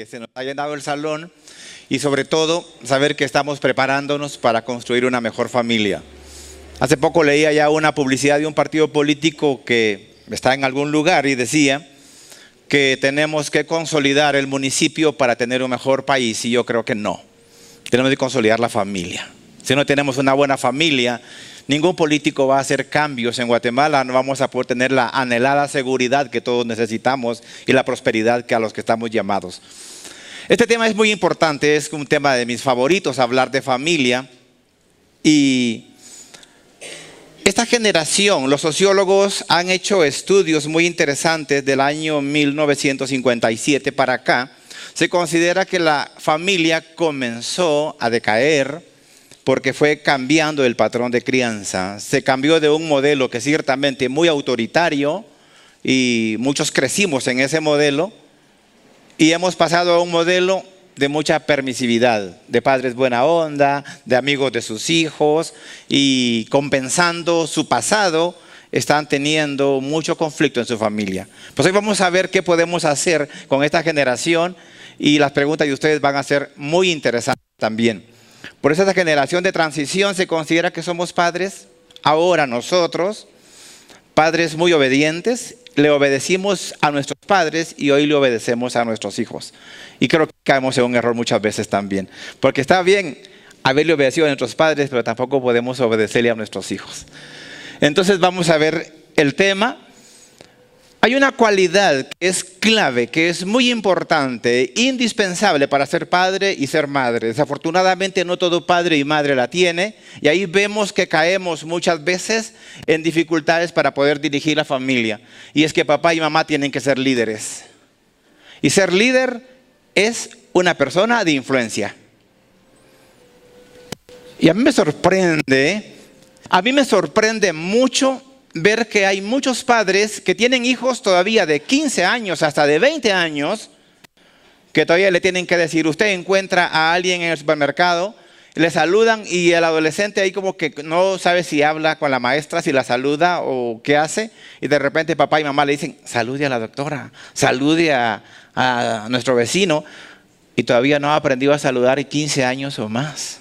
se nos ha llenado el salón y sobre todo saber que estamos preparándonos para construir una mejor familia. Hace poco leía ya una publicidad de un partido político que está en algún lugar y decía que tenemos que consolidar el municipio para tener un mejor país, y yo creo que no. Tenemos que consolidar la familia. Si no tenemos una buena familia, ningún político va a hacer cambios en Guatemala, no vamos a poder tener la anhelada seguridad que todos necesitamos y la prosperidad que a los que estamos llamados. Este tema es muy importante, es un tema de mis favoritos, hablar de familia. Y esta generación, los sociólogos han hecho estudios muy interesantes del año 1957 para acá. Se considera que la familia comenzó a decaer porque fue cambiando el patrón de crianza. Se cambió de un modelo que ciertamente muy autoritario, y muchos crecimos en ese modelo, y hemos pasado a un modelo de mucha permisividad, de padres buena onda, de amigos de sus hijos, y compensando su pasado, están teniendo mucho conflicto en su familia. Pues hoy vamos a ver qué podemos hacer con esta generación, y las preguntas de ustedes van a ser muy interesantes también. Por eso esta generación de transición se considera que somos padres, ahora nosotros, padres muy obedientes, le obedecimos a nuestros padres y hoy le obedecemos a nuestros hijos. Y creo que caemos en un error muchas veces también, porque está bien haberle obedecido a nuestros padres, pero tampoco podemos obedecerle a nuestros hijos. Entonces vamos a ver el tema. Hay una cualidad que es clave, que es muy importante, indispensable para ser padre y ser madre. Desafortunadamente no todo padre y madre la tiene, y ahí vemos que caemos muchas veces en dificultades para poder dirigir la familia. Y es que papá y mamá tienen que ser líderes. Y ser líder es una persona de influencia. Y a mí me sorprende mucho ver que hay muchos padres que tienen hijos todavía de 15 años hasta de 20 años que todavía le tienen que decir. Usted encuentra a alguien en el supermercado, le saludan y el adolescente ahí como que no sabe si habla con la maestra, si la saluda o qué hace, y de repente papá y mamá le dicen: salude a la doctora, salude a nuestro vecino, y todavía no ha aprendido a saludar en 15 años o más.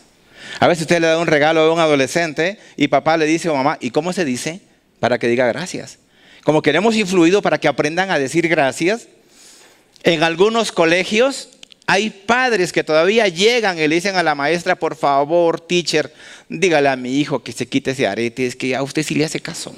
A veces usted le da un regalo a un adolescente y papá le dice a mamá: ¿y cómo se dice? Para que diga gracias. Como que le hemos influido para que aprendan a decir gracias. En algunos colegios hay padres que todavía llegan y le dicen a la maestra: por favor, teacher, dígale a mi hijo que se quite ese arete, es que a usted sí le hace caso.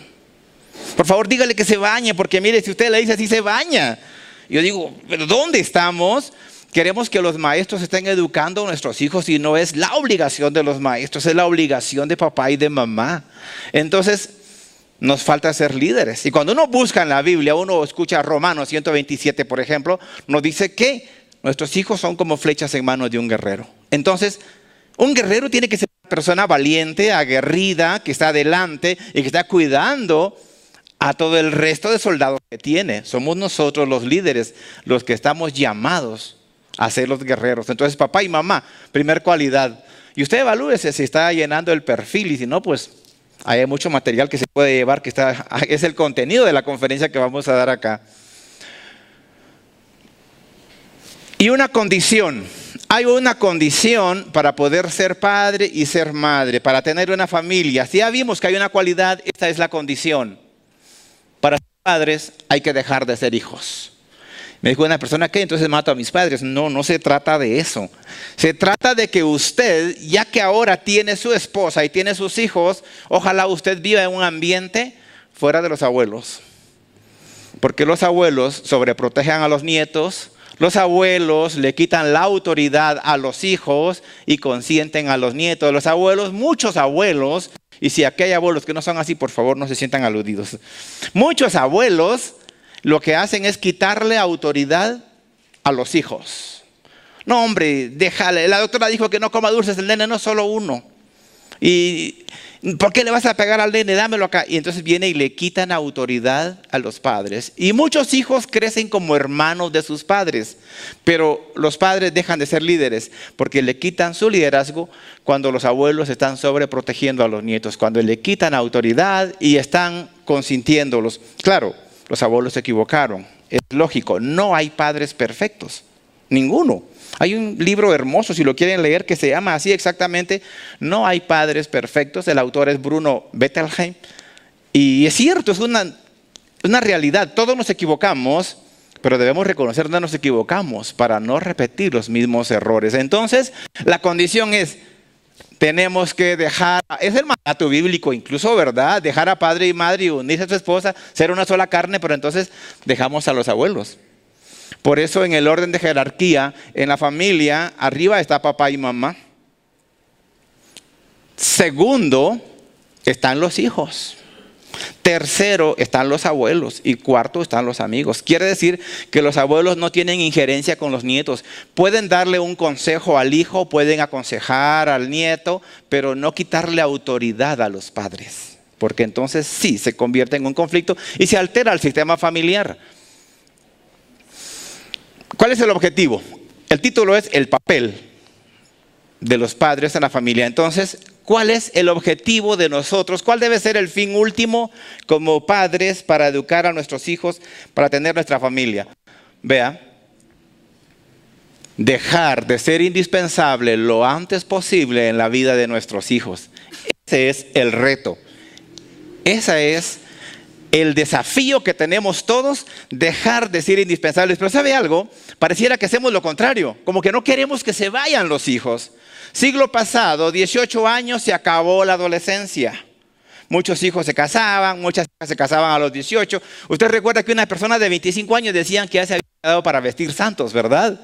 Por favor, dígale que se bañe, porque mire, si usted le dice así, se baña. Yo digo, ¿pero dónde estamos? Queremos que los maestros estén educando a nuestros hijos, y no es la obligación de los maestros, es la obligación de papá y de mamá. Entonces, nos falta ser líderes. Y cuando uno busca en la Biblia, uno escucha Romanos 127, por ejemplo, nos dice que nuestros hijos son como flechas en manos de un guerrero. Entonces, un guerrero tiene que ser una persona valiente, aguerrida, que está adelante y que está cuidando a todo el resto de soldados que tiene. Somos nosotros los líderes, los que estamos llamados a ser los guerreros. Entonces, papá y mamá, primer cualidad. Y usted evalúese si está llenando el perfil, y si no, pues hay mucho material que se puede llevar, que es el contenido de la conferencia que vamos a dar acá. Y una condición. Hay una condición para poder ser padre y ser madre, para tener una familia. Si ya vimos que hay una cualidad, esta es la condición. Para ser padres hay que dejar de ser hijos. Me dijo una persona: ¿qué? Entonces mato a mis padres. No, no se trata de eso. Se trata de que usted, ya que ahora tiene su esposa y tiene sus hijos, ojalá usted viva en un ambiente fuera de los abuelos. Porque los abuelos sobreprotegen a los nietos, los abuelos le quitan la autoridad a los hijos y consienten a los nietos. Los abuelos, muchos abuelos, y si aquí hay abuelos que no son así, por favor no se sientan aludidos. Muchos abuelos lo que hacen es quitarle autoridad a los hijos. No, hombre, déjale. La doctora dijo que no coma dulces, el nene no es solo uno. ¿Y por qué le vas a pegar al nene? Dámelo acá. Y entonces viene y le quitan autoridad a los padres. Y muchos hijos crecen como hermanos de sus padres. Pero los padres dejan de ser líderes porque le quitan su liderazgo cuando los abuelos están sobreprotegiendo a los nietos. Cuando le quitan autoridad y están consintiéndolos. Claro, los abuelos se equivocaron. Es lógico, no hay padres perfectos. Ninguno. Hay un libro hermoso, si lo quieren leer, que se llama así exactamente, No hay padres perfectos. El autor es Bruno Bettelheim. Y es cierto, es una realidad. Todos nos equivocamos, pero debemos reconocer dónde nos equivocamos para no repetir los mismos errores. Entonces, la condición es, tenemos que dejar, es el mandato bíblico incluso, ¿verdad? Dejar a padre y madre y unirse a su esposa, ser una sola carne, pero entonces dejamos a los abuelos. Por eso en el orden de jerarquía, en la familia, arriba está papá y mamá. Segundo, están los hijos. Tercero, están los abuelos. Y cuarto, están los amigos. Quiere decir que los abuelos no tienen injerencia con los nietos. Pueden darle un consejo al hijo, pueden aconsejar al nieto, pero no quitarle autoridad a los padres. Porque entonces sí, se convierte en un conflicto y se altera el sistema familiar. ¿Cuál es el objetivo? El título es el papel de los padres en la familia. Entonces, ¿cuál es el objetivo de nosotros? ¿Cuál debe ser el fin último como padres para educar a nuestros hijos, para tener nuestra familia? Vea, dejar de ser indispensable lo antes posible en la vida de nuestros hijos. Ese es el reto. Ese es el desafío que tenemos todos, dejar de ser indispensables. Pero ¿sabe algo? Pareciera que hacemos lo contrario, como que no queremos que se vayan los hijos. Siglo pasado, 18 años, se acabó la adolescencia. Muchos hijos se casaban, muchas hijas se casaban a los 18. Usted recuerda que una persona de 25 años decían que ya se había quedado para vestir santos, ¿verdad?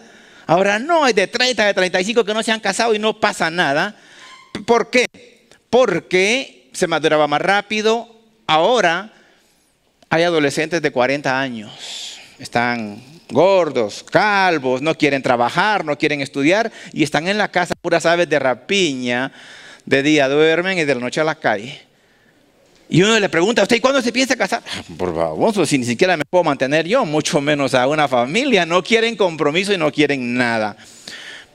Ahora no, hay de 30, de 35 que no se han casado y no pasa nada. ¿Por qué? Porque se maduraba más rápido. Ahora hay adolescentes de 40 años. Están gordos, calvos, no quieren trabajar, no quieren estudiar y están en la casa puras aves de rapiña. De día duermen y de la noche a la calle. Y uno le pregunta a usted, ¿y cuándo se piensa casar? Por favor, si ni siquiera me puedo mantener yo, mucho menos a una familia. No quieren compromiso y no quieren nada.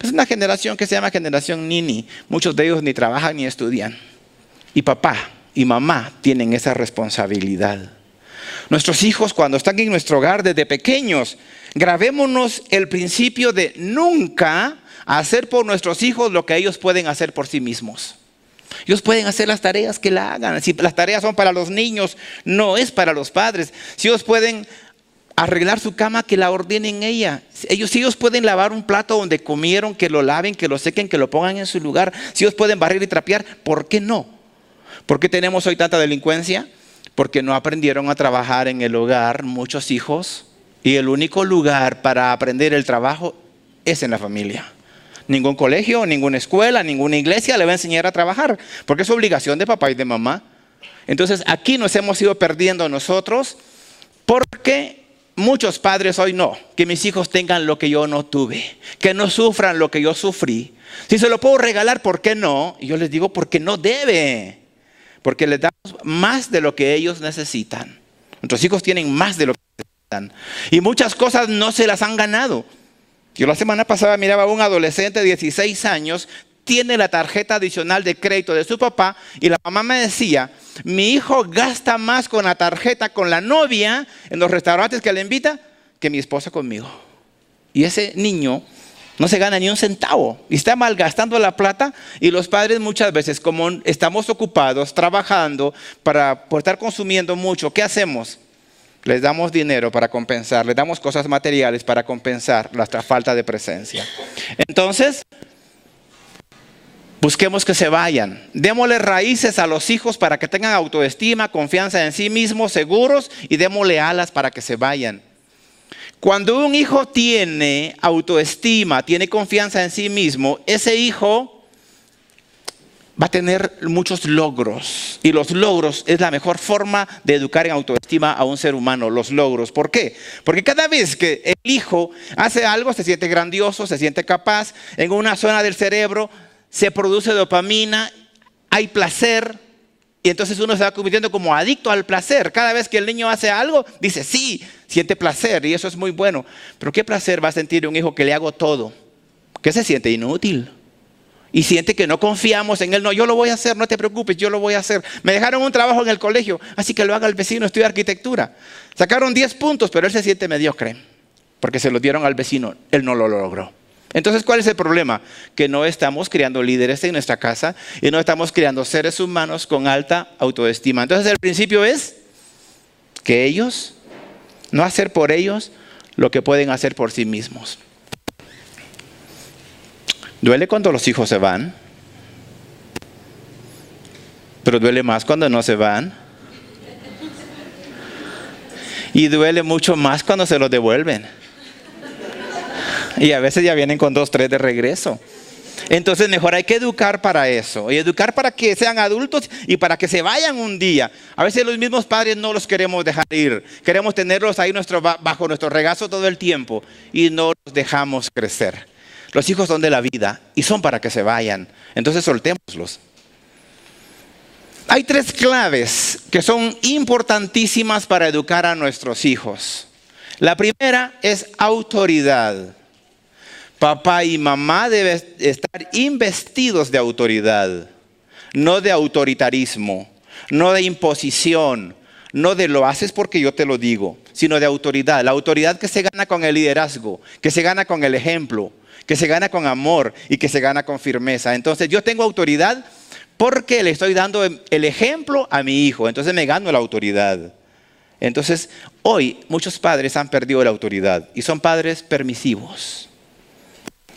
Es una generación que se llama generación Nini. Muchos de ellos ni trabajan ni estudian. Y papá y mamá tienen esa responsabilidad. Nuestros hijos, cuando están en nuestro hogar desde pequeños, grabémonos el principio de nunca hacer por nuestros hijos lo que ellos pueden hacer por sí mismos. Ellos pueden hacer las tareas que la hagan. Si las tareas son para los niños, no es para los padres. Si ellos pueden arreglar su cama, que la ordenen ella. Si ellos pueden lavar un plato donde comieron, que lo laven, que lo sequen, que lo pongan en su lugar. Si ellos pueden barrer y trapear, ¿por qué no? ¿Por qué tenemos hoy tanta delincuencia? Porque no aprendieron a trabajar en el hogar muchos hijos. Y el único lugar para aprender el trabajo es en la familia. Ningún colegio, ninguna escuela, ninguna iglesia le va a enseñar a trabajar, porque es obligación de papá y de mamá. Entonces aquí nos hemos ido perdiendo nosotros, porque muchos padres hoy no, que mis hijos tengan lo que yo no tuve, que no sufran lo que yo sufrí. Si se lo puedo regalar, ¿por qué no? Y yo les digo, porque no debe, porque les damos más de lo que ellos necesitan. Nuestros hijos tienen más de lo que necesitan. Y muchas cosas no se las han ganado. Yo la semana pasada miraba a un adolescente de 16 años, tiene la tarjeta adicional de crédito de su papá y la mamá me decía, mi hijo gasta más con la tarjeta, con la novia, en los restaurantes que le invita, que mi esposa conmigo. Y ese niño no se gana ni un centavo y está malgastando la plata, y los padres muchas veces, como estamos ocupados, trabajando, por estar consumiendo mucho, ¿qué hacemos? Les damos dinero para compensar, les damos cosas materiales para compensar nuestra falta de presencia. Entonces, busquemos que se vayan. Démosle raíces a los hijos para que tengan autoestima, confianza en sí mismos, seguros, y démosle alas para que se vayan. Cuando un hijo tiene autoestima, tiene confianza en sí mismo, ese hijo va a tener muchos logros, y los logros es la mejor forma de educar en autoestima a un ser humano, los logros. ¿Por qué? Porque cada vez que el hijo hace algo se siente grandioso, se siente capaz, en una zona del cerebro se produce dopamina, hay placer, y entonces uno se va convirtiendo como adicto al placer. Cada vez que el niño hace algo, dice sí, siente placer, y eso es muy bueno. Pero ¿qué placer va a sentir un hijo que le hago todo? Que se siente inútil. Y siente que no confiamos en él. No, yo lo voy a hacer, no te preocupes, yo lo voy a hacer. Me dejaron un trabajo en el colegio, así que lo haga el vecino, estudia arquitectura. Sacaron 10 puntos, pero él se siente mediocre. porque se lo dieron al vecino, él no lo logró. Entonces, ¿cuál es el problema? Que no estamos criando líderes en nuestra casa y no estamos criando seres humanos con alta autoestima. Entonces, el principio es que ellos, no hacer por ellos lo que pueden hacer por sí mismos. Duele cuando los hijos se van, pero duele más cuando no se van. Y duele mucho más cuando se los devuelven. Y a veces ya vienen con 2, 3 de regreso. Entonces mejor hay que educar para eso. Y educar para que sean adultos y para que se vayan un día. A veces los mismos padres no los queremos dejar ir. Queremos tenerlos ahí bajo nuestro regazo todo el tiempo. Y no los dejamos crecer. Los hijos son de la vida y son para que se vayan. Entonces soltémoslos. Hay 3 claves que son importantísimas para educar a nuestros hijos. La primera es autoridad. Papá y mamá deben estar investidos de autoridad, no de autoritarismo, no de imposición, no de lo haces porque yo te lo digo, sino de autoridad. La autoridad que se gana con el liderazgo, que se gana con el ejemplo, que se gana con amor y que se gana con firmeza. Entonces yo tengo autoridad porque le estoy dando el ejemplo a mi hijo, entonces me gano la autoridad. Entonces hoy muchos padres han perdido la autoridad y son padres permisivos.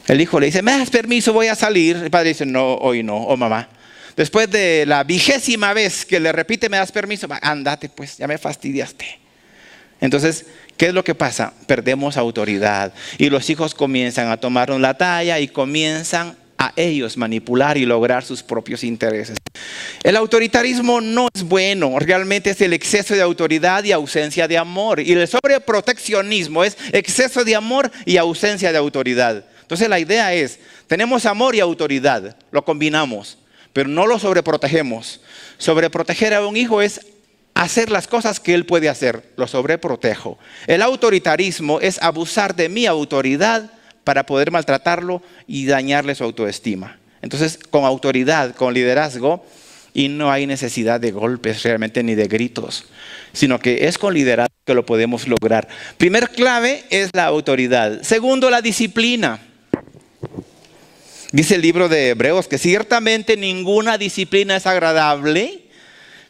El hijo le dice, ¿me das permiso? Voy a salir. El padre dice, no, hoy no, o mamá. Después de la 20ª vez que le repite, ¿me das permiso? Ándate pues, ya me fastidiaste. Entonces, ¿qué es lo que pasa? Perdemos autoridad. Y los hijos comienzan a tomarnos la talla y comienzan a ellos manipular y lograr sus propios intereses. El autoritarismo no es bueno. Realmente es el exceso de autoridad y ausencia de amor. Y el sobreproteccionismo es exceso de amor y ausencia de autoridad. Entonces la idea es, tenemos amor y autoridad, lo combinamos, pero no lo sobreprotegemos. Sobreproteger a un hijo es hacer las cosas que él puede hacer, lo sobreprotejo. El autoritarismo es abusar de mi autoridad para poder maltratarlo y dañarle su autoestima. Entonces con autoridad, con liderazgo, y no hay necesidad de golpes realmente ni de gritos, sino que es con liderazgo que lo podemos lograr. Primer clave es la autoridad. Segundo, la disciplina. Dice el libro de Hebreos que ciertamente ninguna disciplina es agradable,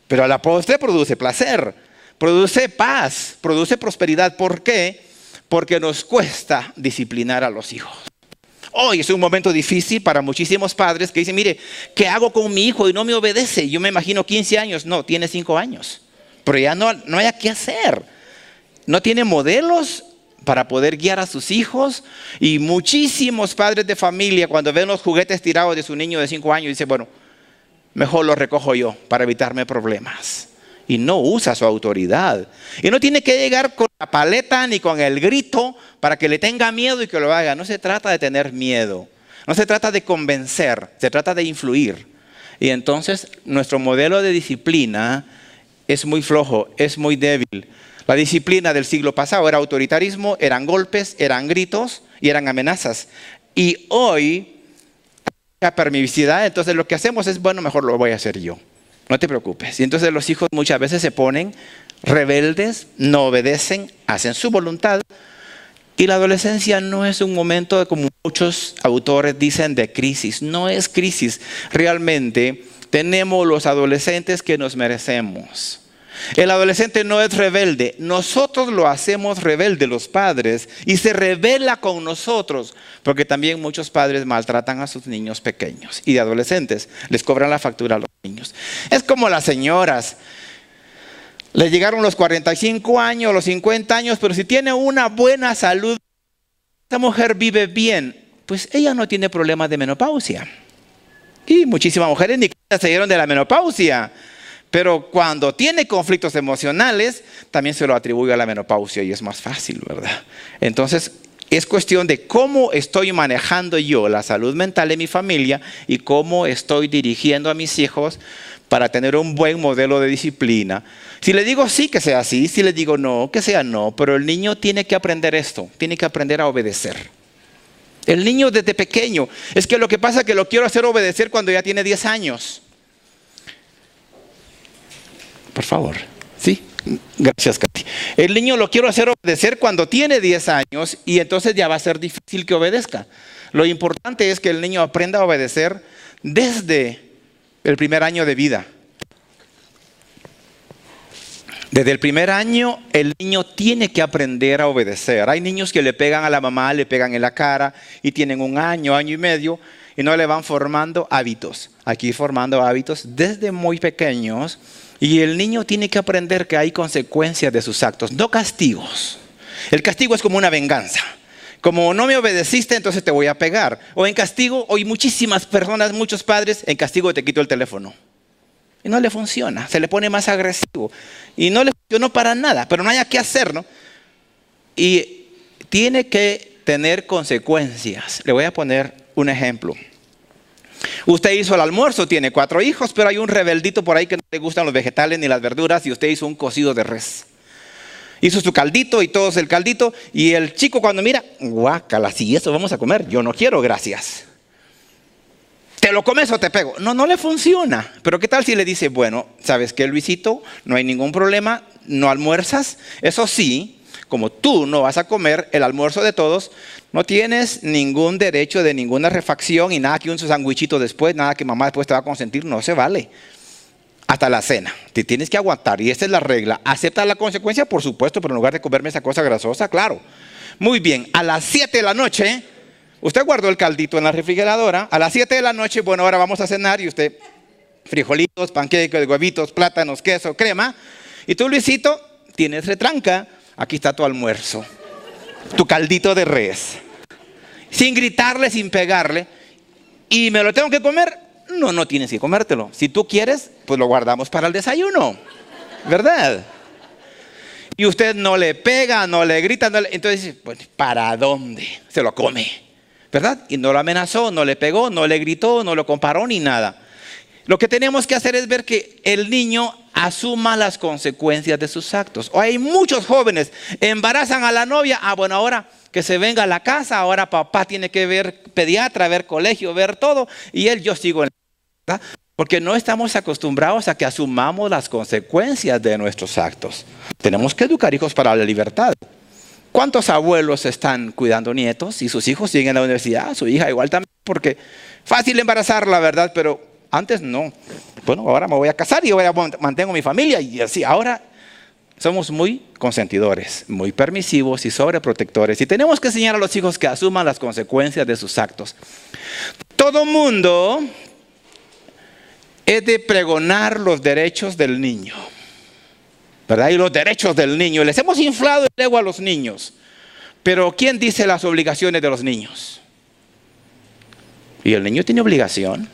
pero a la postre produce placer, produce paz, produce prosperidad. ¿Por qué? Porque nos cuesta disciplinar a los hijos. Hoy es un momento difícil para muchísimos padres que dicen, mire, ¿qué hago con mi hijo y no me obedece? Yo me imagino 15 años, no, tiene 5 años, pero ya no hay qué hacer. No tiene modelos para poder guiar a sus hijos. Y muchísimos padres de familia cuando ven los juguetes tirados de su niño de 5 años dicen, bueno, mejor los recojo yo para evitarme problemas. Y no usa su autoridad. Y no tiene que llegar con la paleta ni con el grito para que le tenga miedo y que lo haga. No se trata de tener miedo. No se trata de convencer. Se trata de influir. Y entonces nuestro modelo de disciplina es muy flojo, es muy débil. La disciplina del siglo pasado era autoritarismo, eran golpes, eran gritos y eran amenazas. Y hoy, la permisividad, entonces lo que hacemos es, bueno, mejor lo voy a hacer yo. No te preocupes. Y entonces los hijos muchas veces se ponen rebeldes, no obedecen, hacen su voluntad. Y la adolescencia no es un momento, como muchos autores dicen, de crisis. No es crisis. Realmente tenemos los adolescentes que nos merecemos. El adolescente no es rebelde. Nosotros lo hacemos rebelde, los padres, y se rebela con nosotros. Porque también muchos padres maltratan a sus niños pequeños y de adolescentes. Les cobran la factura a los niños. Es como las señoras. Le llegaron los 45 años, los 50 años, pero si tiene una buena salud, esta mujer vive bien, pues ella no tiene problemas de menopausia. Y muchísimas mujeres ni se dieron de la menopausia. Pero cuando tiene conflictos emocionales, también se lo atribuye a la menopausia y es más fácil, ¿verdad? Entonces, es cuestión de cómo estoy manejando yo la salud mental de mi familia y cómo estoy dirigiendo a mis hijos para tener un buen modelo de disciplina. Si le digo sí, que sea sí. Si le digo no, que sea no. Pero el niño tiene que aprender esto. Tiene que aprender a obedecer. El niño desde pequeño. Es que lo que pasa es que lo quiero hacer obedecer cuando ya tiene 10 años. Por favor. Sí, Gracias, Katy. El niño lo quiero hacer obedecer cuando tiene 10 años y entonces ya va a ser difícil que obedezca. Lo importante es que el niño aprenda a obedecer desde el primer año de vida. Desde el primer año el niño tiene que aprender a obedecer. Hay niños que le pegan a la mamá, le pegan en la cara y tienen un año, año y medio y no le van formando hábitos. Aquí formando hábitos desde muy pequeños. Y el niño tiene que aprender que hay consecuencias de sus actos, no castigos. El castigo es como una venganza. Como no me obedeciste, entonces te voy a pegar. O en castigo, hoy muchísimas personas, muchos padres, en castigo te quito el teléfono. Y no le funciona, se le pone más agresivo. Y no le funcionó para nada, pero no hay qué hacer, ¿no? Y tiene que tener consecuencias. Le voy a poner un ejemplo. Usted hizo el almuerzo, tiene 4 hijos, pero hay un rebeldito por ahí que no le gustan los vegetales ni las verduras y usted hizo un cocido de res. Hizo su caldito y todos el caldito y el chico cuando mira, guácala, si eso vamos a comer, yo no quiero, gracias. ¿Te lo comes o te pego? No, no le funciona. Pero ¿qué tal si le dice, bueno, ¿sabes qué, Luisito? No hay ningún problema, no almuerzas. Eso sí, como tú no vas a comer el almuerzo de todos, no tienes ningún derecho de ninguna refacción y nada que un sandwichito después, nada que mamá después te va a consentir, no se vale. Hasta la cena, te tienes que aguantar y esa es la regla. ¿Acepta la consecuencia? Por supuesto, pero en lugar de comerme esa cosa grasosa, claro. Muy bien, a las 7 de la noche, usted guardó el caldito en la refrigeradora, a las 7 de la noche, bueno, ahora vamos a cenar y usted, frijolitos, panqueques, huevitos, plátanos, queso, crema, y tú, Luisito, tienes retranca. Aquí está tu almuerzo, tu caldito de res. Sin gritarle, sin pegarle. ¿Y me lo tengo que comer? No, no tienes que comértelo. Si tú quieres, pues lo guardamos para el desayuno. ¿Verdad? Y usted no le pega, no le grita. Entonces, pues, ¿para dónde? Se lo come. ¿Verdad? Y no lo amenazó, no le pegó, no le gritó, no lo comparó ni nada. Lo que tenemos que hacer es ver que el niño asuma las consecuencias de sus actos. O hay muchos jóvenes, embarazan a la novia, bueno, ahora que se venga a la casa, ahora papá tiene que ver pediatra, ver colegio, ver todo, y yo sigo en la casa, porque no estamos acostumbrados a que asumamos las consecuencias de nuestros actos. Tenemos que educar hijos para la libertad. ¿Cuántos abuelos están cuidando nietos y sus hijos siguen en la universidad? Su hija igual también, porque fácil embarazarla, ¿verdad? Pero antes no. Bueno, ahora me voy a casar y mantengo mi familia y así. Ahora somos muy consentidores, muy permisivos y sobreprotectores. Y tenemos que enseñar a los hijos que asuman las consecuencias de sus actos. Todo mundo es de pregonar los derechos del niño, ¿verdad? Y los derechos del niño. Les hemos inflado el ego a los niños. Pero ¿quién dice las obligaciones de los niños? Y el niño tiene obligación.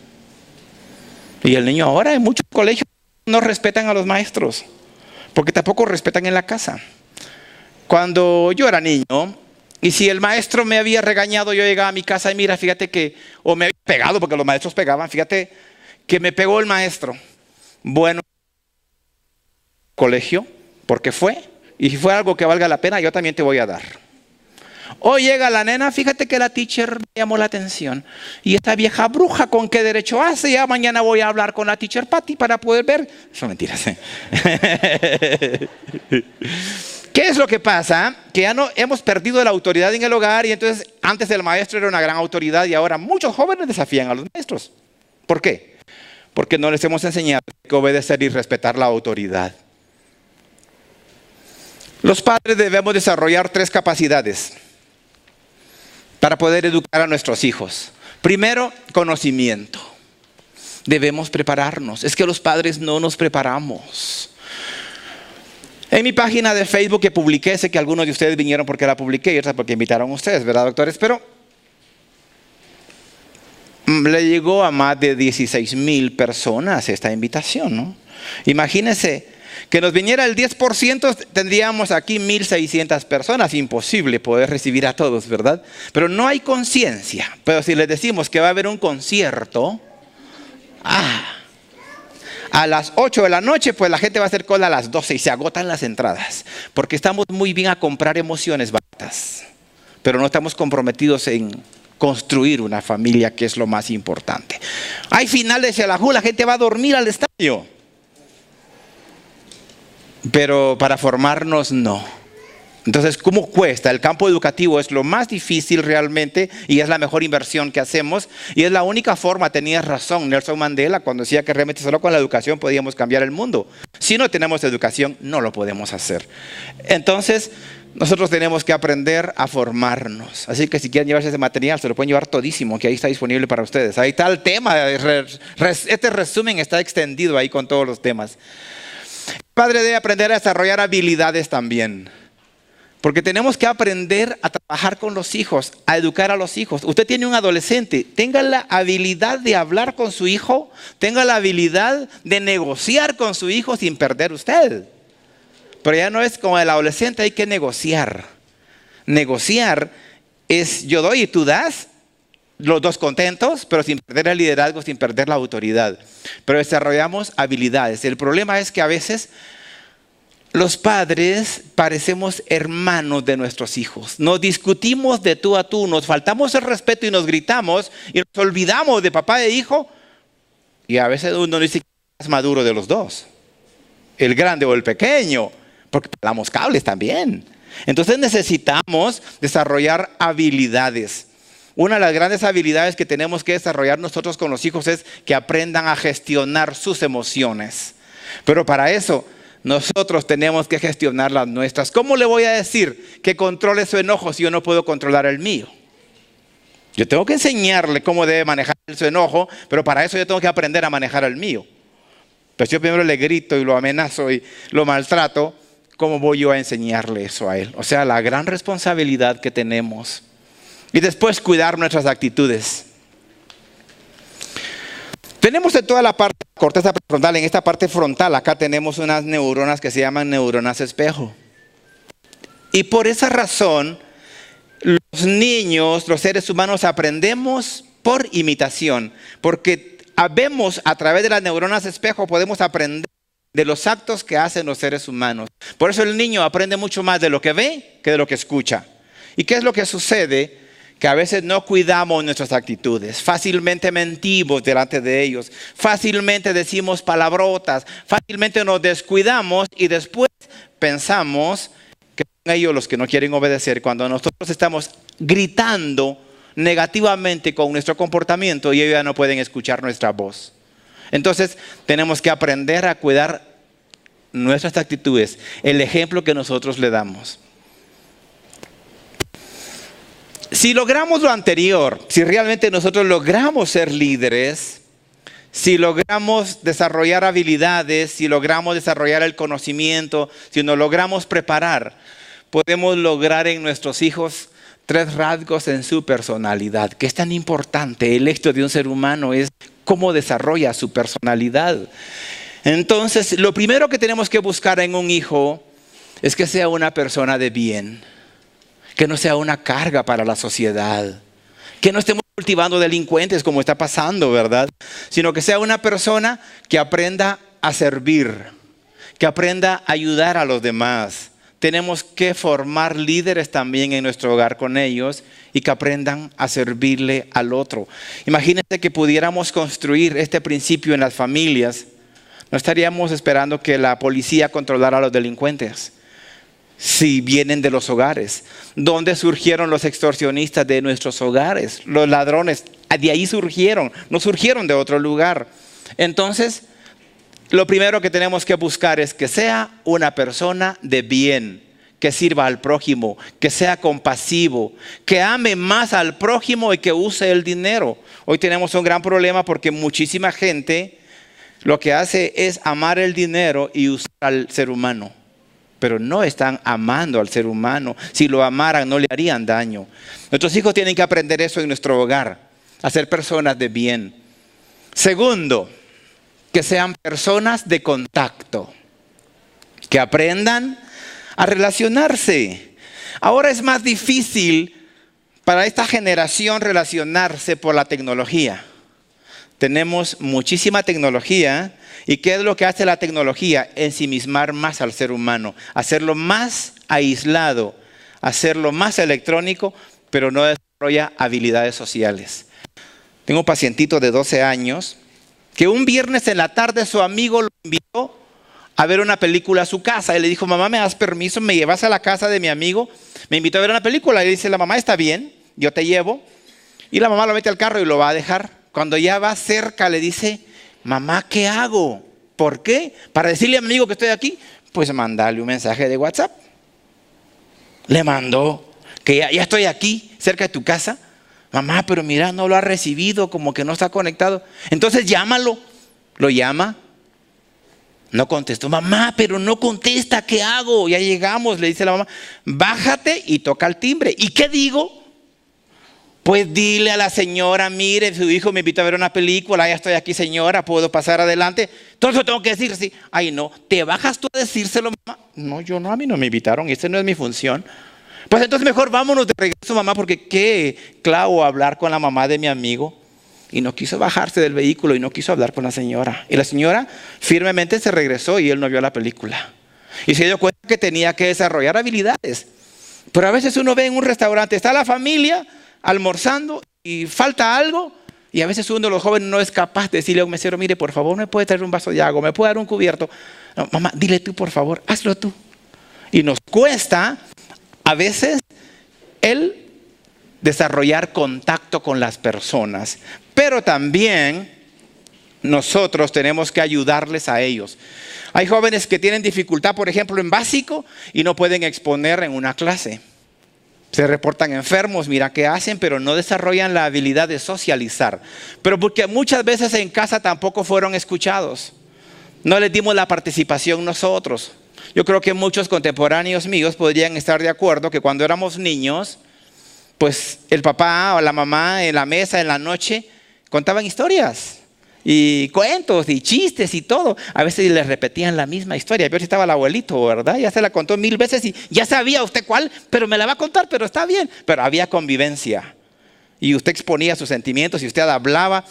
Y el niño ahora en muchos colegios no respetan a los maestros, porque tampoco respetan en la casa. Cuando yo era niño, y si el maestro me había regañado, yo llegaba a mi casa y mira, fíjate que, o me había pegado, porque los maestros pegaban, fíjate que me pegó el maestro. Bueno, colegio, porque fue, y si fue algo que valga la pena, yo también te voy a dar. Hoy llega la nena, fíjate que la teacher me llamó la atención. Y esta vieja bruja, ¿con qué derecho hace? Ya mañana voy a hablar con la teacher Patty para poder ver. Son mentiras. ¿Qué es lo que pasa? Que ya no hemos perdido la autoridad en el hogar y entonces antes el maestro era una gran autoridad y ahora muchos jóvenes desafían a los maestros. ¿Por qué? Porque no les hemos enseñado que obedecer y respetar la autoridad. Los padres debemos desarrollar 3 capacidades para poder educar a nuestros hijos. Primero, conocimiento. Debemos prepararnos. Es que los padres no nos preparamos. En mi página de Facebook que publiqué, sé que algunos de ustedes vinieron porque la publiqué y otras porque invitaron a ustedes, ¿verdad, doctores? Pero le llegó a más de 16,000 personas esta invitación, ¿no? Imagínense que nos viniera el 10%, tendríamos aquí 1,600 personas. Imposible poder recibir a todos, ¿verdad? Pero no hay conciencia. Pero si les decimos que va a haber un concierto, a las 8 de la noche, pues la gente va a hacer cola a las 12 y se agotan las entradas. Porque estamos muy bien a comprar emociones baratas, pero no estamos comprometidos en construir una familia, que es lo más importante. Hay finales de la gente va a dormir al estadio. pero para formarnos no. Entonces, ¿cómo cuesta? El campo educativo es lo más difícil realmente y es la mejor inversión que hacemos y es la única forma. Tenías razón Nelson Mandela cuando decía que realmente solo con la educación podíamos cambiar el mundo. Si no tenemos educación, no lo podemos hacer. Entonces, nosotros tenemos que aprender a formarnos. Así que si quieren llevarse ese material, se lo pueden llevar todísimo, que ahí está disponible para ustedes. Ahí está el tema. Este resumen está extendido ahí con todos los temas. El padre debe aprender a desarrollar habilidades también. Porque tenemos que aprender a trabajar con los hijos, a educar a los hijos. Usted tiene un adolescente, tenga la habilidad de hablar con su hijo, tenga la habilidad de negociar con su hijo sin perder usted. Pero ya no es como el adolescente, hay que negociar. Negociar es yo doy y tú das, los dos contentos, pero sin perder el liderazgo, sin perder la autoridad. Pero desarrollamos habilidades. El problema es que a veces los padres parecemos hermanos de nuestros hijos. Nos discutimos de tú a tú, nos faltamos el respeto y nos gritamos y nos olvidamos de papá e hijo. Y a veces uno dice que es más maduro de los dos, el grande o el pequeño, porque pelamos cables también. Entonces necesitamos desarrollar habilidades. Una de las grandes habilidades que tenemos que desarrollar nosotros con los hijos es que aprendan a gestionar sus emociones. Pero para eso nosotros tenemos que gestionar las nuestras. ¿Cómo le voy a decir que controle su enojo si yo no puedo controlar el mío? Yo tengo que enseñarle cómo debe manejar su enojo, pero para eso yo tengo que aprender a manejar el mío. Pues yo primero le grito y lo amenazo y lo maltrato. ¿Cómo voy yo a enseñarle eso a él? O sea, la gran responsabilidad que tenemos. Y después cuidar nuestras actitudes. Tenemos en toda la parte de la corteza prefrontal, en esta parte frontal, acá tenemos unas neuronas que se llaman neuronas espejo. Y por esa razón, los niños, los seres humanos, aprendemos por imitación. Porque vemos a través de las neuronas espejo, podemos aprender de los actos que hacen los seres humanos. Por eso el niño aprende mucho más de lo que ve que de lo que escucha. ¿Y qué es lo que sucede? Que a veces no cuidamos nuestras actitudes, fácilmente mentimos delante de ellos, fácilmente decimos palabrotas, fácilmente nos descuidamos y después pensamos que son ellos los que no quieren obedecer cuando nosotros estamos gritando negativamente con nuestro comportamiento y ellos ya no pueden escuchar nuestra voz. Entonces tenemos que aprender a cuidar nuestras actitudes, el ejemplo que nosotros le damos. Si logramos lo anterior, si realmente nosotros logramos ser líderes, si logramos desarrollar habilidades, si logramos desarrollar el conocimiento, si nos logramos preparar, podemos lograr en nuestros hijos 3 rasgos en su personalidad, que es tan importante. El éxito de un ser humano es cómo desarrolla su personalidad. Entonces, lo primero que tenemos que buscar en un hijo es que sea una persona de bien. Que no sea una carga para la sociedad. Que no estemos cultivando delincuentes como está pasando, ¿verdad? Sino que sea una persona que aprenda a servir, que aprenda a ayudar a los demás. Tenemos que formar líderes también en nuestro hogar con ellos y que aprendan a servirle al otro. Imagínense que pudiéramos construir este principio en las familias. No estaríamos esperando que la policía controlara a los delincuentes. Si vienen de los hogares. ¿Dónde surgieron los extorsionistas de nuestros hogares? Los ladrones, de ahí surgieron, no surgieron de otro lugar. Entonces, lo primero que tenemos que buscar es que sea una persona de bien, que sirva al prójimo, que sea compasivo, que ame más al prójimo y que use el dinero. Hoy tenemos un gran problema porque muchísima gente lo que hace es amar el dinero y usar al ser humano. Pero no están amando al ser humano. Si lo amaran, no le harían daño. Nuestros hijos tienen que aprender eso en nuestro hogar, a ser personas de bien. Segundo, que sean personas de contacto, que aprendan a relacionarse. Ahora es más difícil para esta generación relacionarse por la tecnología. Tenemos muchísima tecnología. ¿Y qué es lo que hace la tecnología? Ensimismar más al ser humano, hacerlo más aislado, hacerlo más electrónico, pero no desarrolla habilidades sociales. Tengo un pacientito de 12 años que un viernes en la tarde su amigo lo invitó a ver una película a su casa. Y le dijo, mamá, ¿me das permiso? ¿Me llevas a la casa de mi amigo? Me invitó a ver una película. Y dice la mamá, está bien, yo te llevo. Y la mamá lo mete al carro y lo va a dejar. Cuando ya va cerca le dice, mamá, ¿qué hago? ¿Por qué? Para decirle a mi amigo que estoy aquí, pues mandale un mensaje de WhatsApp. Le mandó que ya estoy aquí, cerca de tu casa. Mamá, pero mira, no lo ha recibido, como que no está conectado. Entonces llámalo. Lo llama. No contestó. Mamá, pero no contesta, ¿qué hago? Ya llegamos, le dice la mamá. Bájate y toca el timbre. ¿Y qué digo? Pues dile a la señora, mire, su hijo me invitó a ver una película, ya estoy aquí, señora, ¿puedo pasar adelante? Entonces tengo que decir, sí. Ay, no, ¿te bajas tú a decírselo, mamá? No, yo no, a mí no me invitaron, esta no es mi función. Pues entonces mejor vámonos de regreso, mamá, porque qué clavo hablar con la mamá de mi amigo. Y no quiso bajarse del vehículo y no quiso hablar con la señora. Y la señora firmemente se regresó y él no vio la película. Y se dio cuenta que tenía que desarrollar habilidades. Pero a veces uno ve en un restaurante, está la familia almorzando y falta algo. Y a veces uno de los jóvenes no es capaz de decirle a un mesero, mire, por favor, ¿me puede traer un vaso de agua? ¿Me puede dar un cubierto? No, mamá, dile tú, por favor, hazlo tú. Y nos cuesta a veces el desarrollar contacto con las personas. Pero también nosotros tenemos que ayudarles a ellos. Hay jóvenes que tienen dificultad, por ejemplo, en básico y no pueden exponer en una clase. Se reportan enfermos, mira qué hacen, pero no desarrollan la habilidad de socializar. Pero porque muchas veces en casa tampoco fueron escuchados. No les dimos la participación nosotros. Yo creo que muchos contemporáneos míos podrían estar de acuerdo que cuando éramos niños, pues el papá o la mamá en la mesa en la noche contaban historias y cuentos y chistes y todo. A veces les repetían la misma historia. Pero si estaba el abuelito, ¿verdad? Ya se la contó 1000 veces y ya sabía usted cuál, pero me la va a contar, pero está bien. Pero había convivencia y usted exponía sus sentimientos y usted hablaba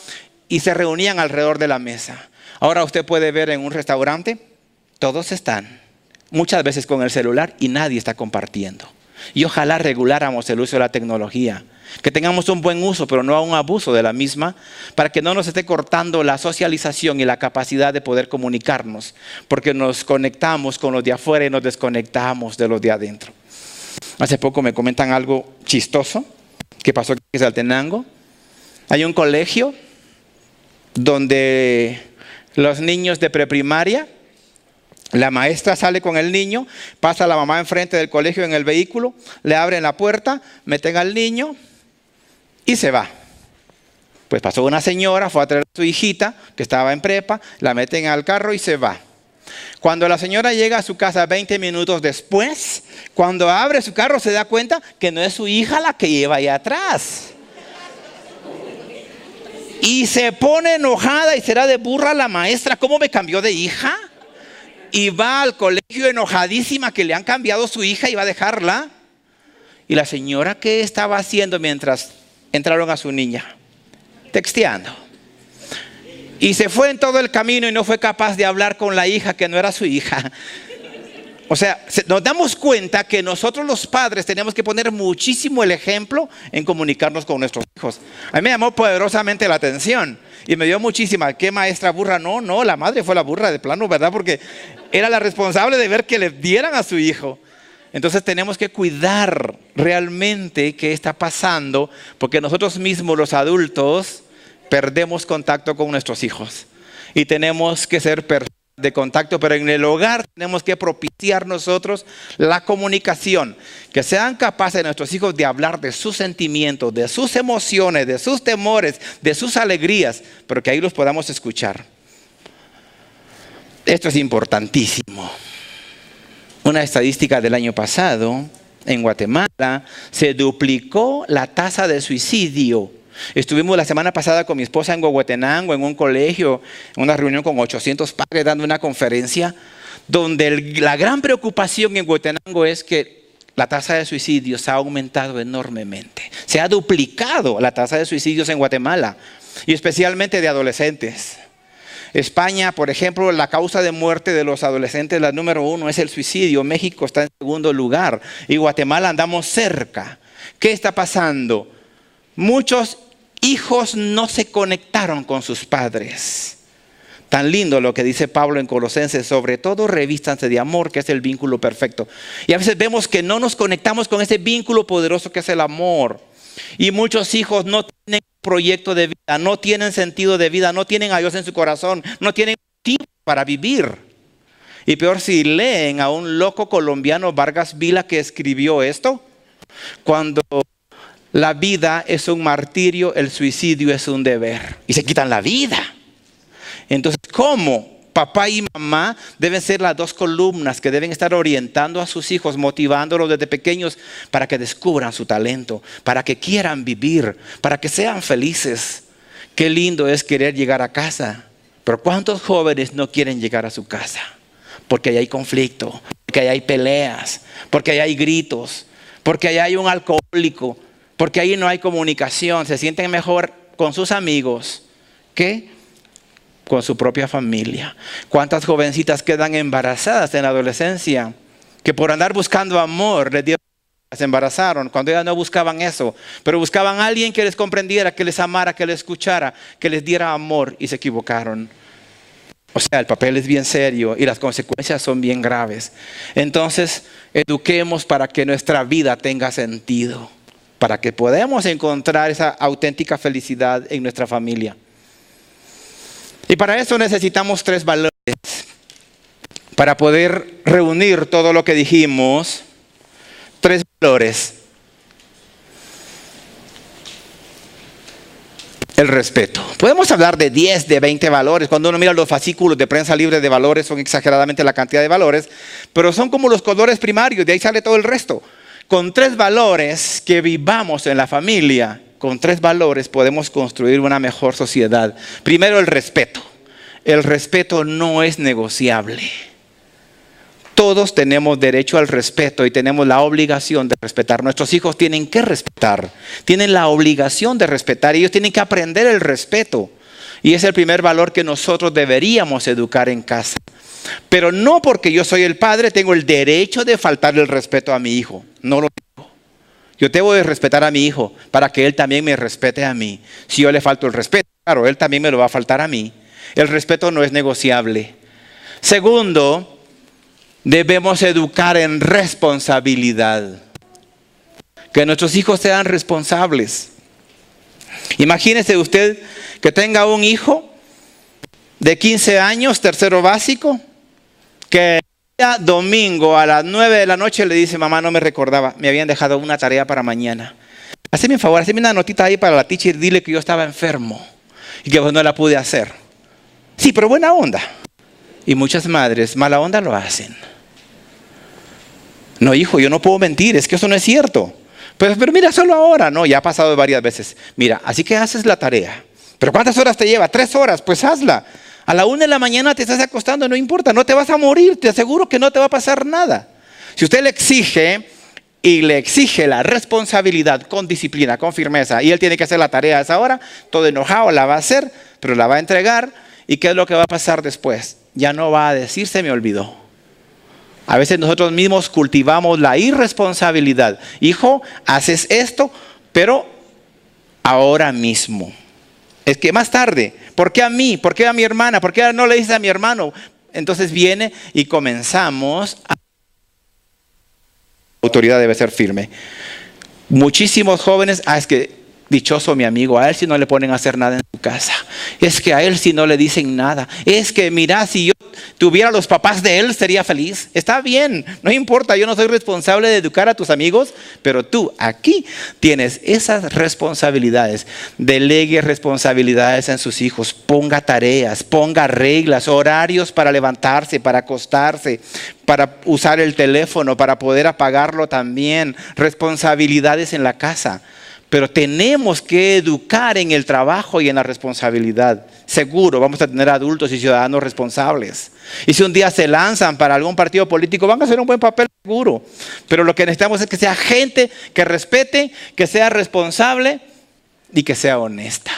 y se reunían alrededor de la mesa. Ahora usted puede ver en un restaurante, todos están muchas veces con el celular y nadie está compartiendo. Y ojalá reguláramos el uso de la tecnología, que tengamos un buen uso, pero no un abuso de la misma, para que no nos esté cortando la socialización y la capacidad de poder comunicarnos, porque nos conectamos con los de afuera y nos desconectamos de los de adentro. Hace poco me comentan algo chistoso que pasó aquí en Saltenango. Hay un colegio donde los niños de preprimaria, la maestra sale con el niño, pasa la mamá enfrente del colegio en el vehículo, le abren la puerta, meten al niño y se va. Pues pasó una señora, fue a traer a su hijita que estaba en prepa, la meten al carro y se va. Cuando la señora llega a su casa 20 minutos después, cuando abre su carro se da cuenta que no es su hija la que lleva ahí atrás. Y se pone enojada y será de burra la maestra. ¿Cómo me cambió de hija? Y va al colegio enojadísima que le han cambiado su hija y va a dejarla. Y la señora, ¿qué estaba haciendo mientras entraron a su niña? Texteando. Y se fue en todo el camino y no fue capaz de hablar con la hija que no era su hija. O sea, nos damos cuenta que nosotros los padres tenemos que poner muchísimo el ejemplo en comunicarnos con nuestros hijos. A mí me llamó poderosamente la atención y me dio muchísima. ¿Qué maestra burra? No, la madre fue la burra de plano, ¿verdad? Porque era la responsable de ver que le dieran a su hijo. Entonces tenemos que cuidar realmente qué está pasando, porque nosotros mismos los adultos perdemos contacto con nuestros hijos y tenemos que ser personas de contacto, pero en el hogar tenemos que propiciar nosotros la comunicación, que sean capaces nuestros hijos de hablar de sus sentimientos, de sus emociones, de sus temores, de sus alegrías, pero que ahí los podamos escuchar. Esto es importantísimo. Una estadística del año pasado, en Guatemala, se duplicó la tasa de suicidio. Estuvimos la semana pasada con mi esposa en Huehuetenango, en un colegio, en una reunión con 800 padres dando una conferencia, donde la gran preocupación en Huehuetenango es que la tasa de suicidios ha aumentado enormemente. Se ha duplicado la tasa de suicidios en Guatemala, y especialmente de adolescentes. España, por ejemplo, la causa de muerte de los adolescentes, la número 1 es el suicidio. México está en segundo lugar y Guatemala andamos cerca. ¿Qué está pasando? Muchos hijos no se conectaron con sus padres. Tan lindo lo que dice Pablo en Colosenses, sobre todo revístanse de amor, que es el vínculo perfecto. Y a veces vemos que no nos conectamos con ese vínculo poderoso que es el amor. Y muchos hijos no tienen proyecto de vida, no tienen sentido de vida, no tienen a Dios en su corazón, no tienen motivo para vivir. Y peor si leen a un loco colombiano, Vargas Vila, que escribió esto, cuando la vida es un martirio, el suicidio es un deber. Y se quitan la vida. Entonces, ¿cómo? Papá y mamá deben ser las dos columnas que deben estar orientando a sus hijos, motivándolos desde pequeños para que descubran su talento, para que quieran vivir, para que sean felices. Qué lindo es querer llegar a casa. Pero ¿cuántos jóvenes no quieren llegar a su casa? Porque ahí hay conflicto, porque ahí hay peleas, porque ahí hay gritos, porque ahí hay un alcohólico, porque ahí no hay comunicación. Se sienten mejor con sus amigos que con su propia familia. ¿Cuántas jovencitas quedan embarazadas en la adolescencia? Que por andar buscando amor las embarazaron, cuando ellas no buscaban eso, pero buscaban a alguien que les comprendiera, que les amara, que les escuchara, que les diera amor, y se equivocaron. O sea, el papel es bien serio y las consecuencias son bien graves. Entonces, eduquemos para que nuestra vida tenga sentido, para que podamos encontrar esa auténtica felicidad en nuestra familia. Y para eso necesitamos 3 valores. Para poder reunir todo lo que dijimos, 3 valores. El respeto. Podemos hablar de 10, de 20 valores. Cuando uno mira los fascículos de prensa libre de valores, son exageradamente la cantidad de valores, pero son como los colores primarios, de ahí sale todo el resto. Con 3 valores que vivamos en la familia, con 3 valores podemos construir una mejor sociedad. Primero, el respeto. El respeto no es negociable. Todos tenemos derecho al respeto y tenemos la obligación de respetar. Nuestros hijos tienen que respetar, tienen la obligación de respetar. Ellos tienen que aprender el respeto. Y es el primer valor que nosotros deberíamos educar en casa. Pero no porque yo soy el padre tengo el derecho de faltarle el respeto a mi hijo. No lo tengo. Yo debo de respetar a mi hijo para que él también me respete a mí. Si yo le falto el respeto, claro, él también me lo va a faltar a mí. El respeto no es negociable. Segundo, debemos educar en responsabilidad. Que nuestros hijos sean responsables. Imagínese usted que tenga un hijo de 15 años, tercero básico, que domingo a las 9 de la noche le dice: mamá, no me recordaba, me habían dejado una tarea para mañana. Hazme un favor, hazme una notita ahí para la teacher, dile que yo estaba enfermo y que pues no la pude hacer. Sí, pero buena onda. Y muchas madres, mala onda, lo hacen. No, hijo, yo no puedo mentir, es que eso no es cierto. Pero mira, solo ahora. No, ya ha pasado varias veces. Mira, así que haces la tarea. ¿Pero cuántas horas te lleva? 3 horas, pues hazla. A la 1 de la mañana te estás acostando, no importa, no te vas a morir, te aseguro que no te va a pasar nada. Si usted le exige y le exige la responsabilidad con disciplina, con firmeza, y él tiene que hacer la tarea a esa hora, todo enojado la va a hacer, pero la va a entregar. ¿Y qué es lo que va a pasar después? Ya no va a decir: se me olvidó. A veces nosotros mismos cultivamos la irresponsabilidad. Hijo, haces esto, pero ahora mismo. Es que más tarde, ¿por qué a mí? ¿Por qué a mi hermana? ¿Por qué no le dices a mi hermano? Entonces viene y comenzamos a... La autoridad debe ser firme. Muchísimos jóvenes, es que dichoso mi amigo, a él si no le ponen a hacer nada en su casa. Es que a él si no le dicen nada. Es que mira, si yo tuviera los papás de él sería feliz. Está bien, no importa, yo no soy responsable de educar a tus amigos, pero tú aquí tienes esas responsabilidades. Delegue responsabilidades en sus hijos, ponga tareas, ponga reglas, horarios para levantarse, para acostarse, para usar el teléfono, para poder apagarlo también, responsabilidades en la casa. Pero tenemos que educar en el trabajo y en la responsabilidad. Seguro vamos a tener adultos y ciudadanos responsables. Y si un día se lanzan para algún partido político, van a hacer un buen papel seguro. Pero lo que necesitamos es que sea gente que respete, que sea responsable y que sea honesta.